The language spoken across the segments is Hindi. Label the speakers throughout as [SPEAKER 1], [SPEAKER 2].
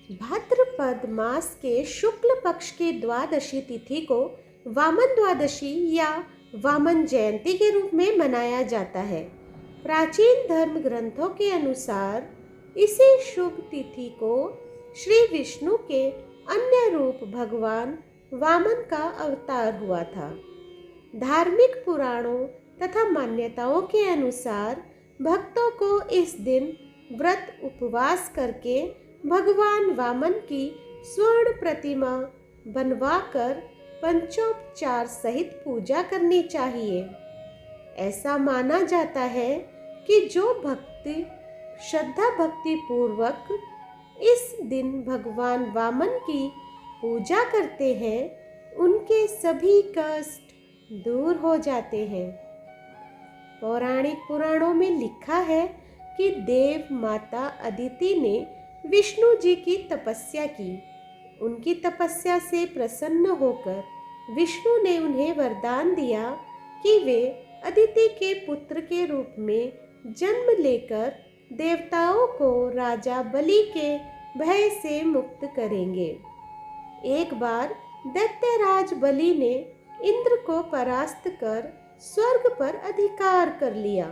[SPEAKER 1] भाद्रपद मास के शुक्ल पक्ष के द्वादशी तिथि को वामन द्वादशी या वामन जयंती के रूप में मनाया जाता है। प्राचीन धर्म ग्रंथों के अनुसार इसी शुभ तिथि को श्री विष्णु के अन्य रूप भगवान वामन का अवतार हुआ था। धार्मिक पुराणों तथा मान्यताओं के अनुसार भक्तों को इस दिन व्रत उपवास करके भगवान वामन की स्वर्ण प्रतिमा बनवाकर पंचोपचार सहित पूजा करनी चाहिए। ऐसा माना जाता है कि जो भक्ति श्रद्धा भक्ति पूर्वक इस दिन भगवान वामन की पूजा करते हैं, उनके सभी कष्ट दूर हो जाते हैं। पौराणिक पुराणों में लिखा है कि देव माता अदिति ने विष्णु जी की तपस्या की। उनकी तपस्या से प्रसन्न होकर विष्णु ने उन्हें वरदान दिया कि वे अदिति के पुत्र के रूप में जन्म लेकर देवताओं को राजा बलि के भय से मुक्त करेंगे। एक बार दैत्यराज बलि ने इंद्र को परास्त कर स्वर्ग पर अधिकार कर लिया।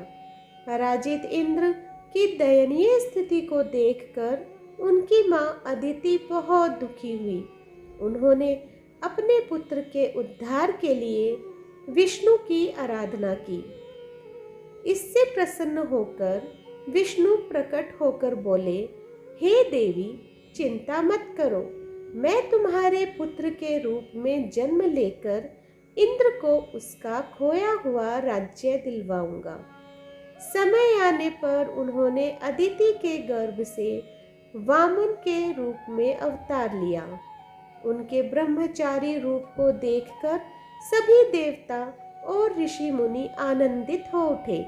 [SPEAKER 1] पराजित इंद्र की दयनीय स्थिति को देखकर उनकी मां अदिति बहुत दुखी हुई। उन्होंने अपने पुत्र के उद्धार के लिए विष्णु की आराधना की। इससे प्रसन्न होकर विष्णु प्रकट होकर बोले, हे देवी, चिंता मत करो, मैं तुम्हारे पुत्र के रूप में जन्म लेकर इंद्र को उसका खोया हुआ राज्य दिलवाऊंगा। समय आने पर उन्होंने अदिति के गर्भ से वामन के रूप में अवतार लिया। उनके ब्रह्मचारी रूप को देखकर सभी देवता और ऋषि मुनि आनंदित हो उठे।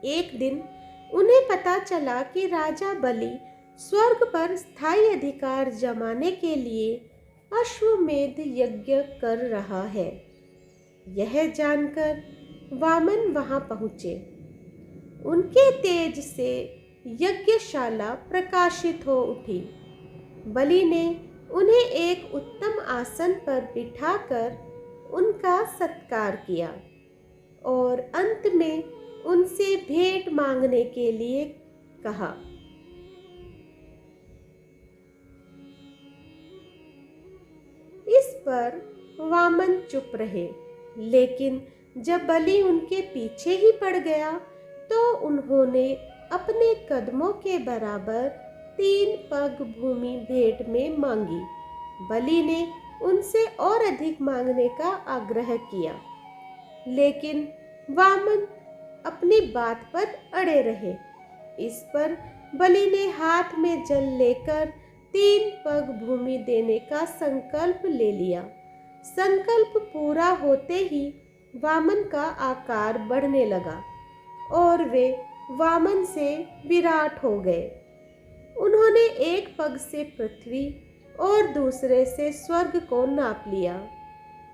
[SPEAKER 1] एक दिन उन्हें पता चला कि राजा बलि स्वर्ग पर स्थायी अधिकार जमाने के लिए अश्वमेध यज्ञ कर रहा है। यह जानकर वामन वहां पहुंचे। उनके तेज से यज्ञशाला प्रकाशित हो उठी। बलि ने उन्हें एक उत्तम आसन पर बिठाकर उनका सत्कार किया और अंत में उनसे भेंट मांगने के लिए कहा। इस पर वामन चुप रहे, लेकिन जब बलि उनके पीछे ही पड़ गया तो उन्होंने अपने कदमों के बराबर 3 पग भूमि भेंट में मांगी। बलि ने उनसे और अधिक मांगने का आग्रह किया, लेकिन वामन अपनी बात पर अड़े रहे। इस पर बलि ने हाथ में जल लेकर 3 पग भूमि देने का संकल्प ले लिया। संकल्प पूरा होते ही वामन का आकार बढ़ने लगा और वे वामन से विराट हो गए। उन्होंने एक पग से पृथ्वी और दूसरे से स्वर्ग को नाप लिया।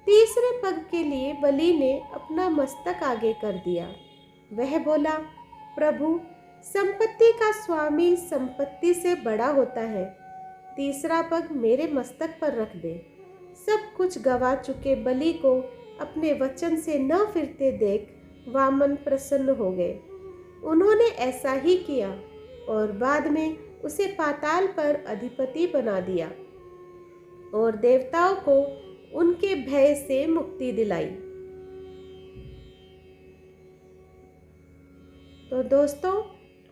[SPEAKER 1] तीसरे पग के लिए बलि ने अपना मस्तक आगे कर दिया। वह बोला, प्रभु, संपत्ति का स्वामी संपत्ति से बड़ा होता है। तीसरा पग मेरे मस्तक पर रख दे। सब कुछ गवा चुके बलि को अपने वचन से न फिरते देख वामन प्रसन्न हो गए। उन्होंने ऐसा ही किया और बाद में उसे पाताल पर अधिपति बना दिया और देवताओं को उनके भय से मुक्ति दिलाई। तो दोस्तों,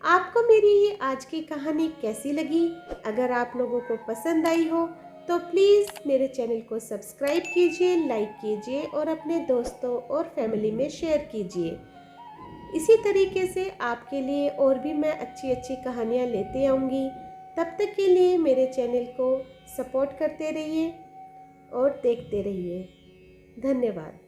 [SPEAKER 1] आपको मेरी ये आज की कहानी कैसी लगी? अगर आप लोगों को पसंद आई हो तो प्लीज़ मेरे चैनल को सब्सक्राइब कीजिए, लाइक कीजिए और अपने दोस्तों और फैमिली में शेयर कीजिए। इसी तरीके से आपके लिए और भी मैं अच्छी कहानियाँ लेते आऊँगी। तब तक के लिए मेरे चैनल को सपोर्ट करते रहिए और देखते रहिए। धन्यवाद।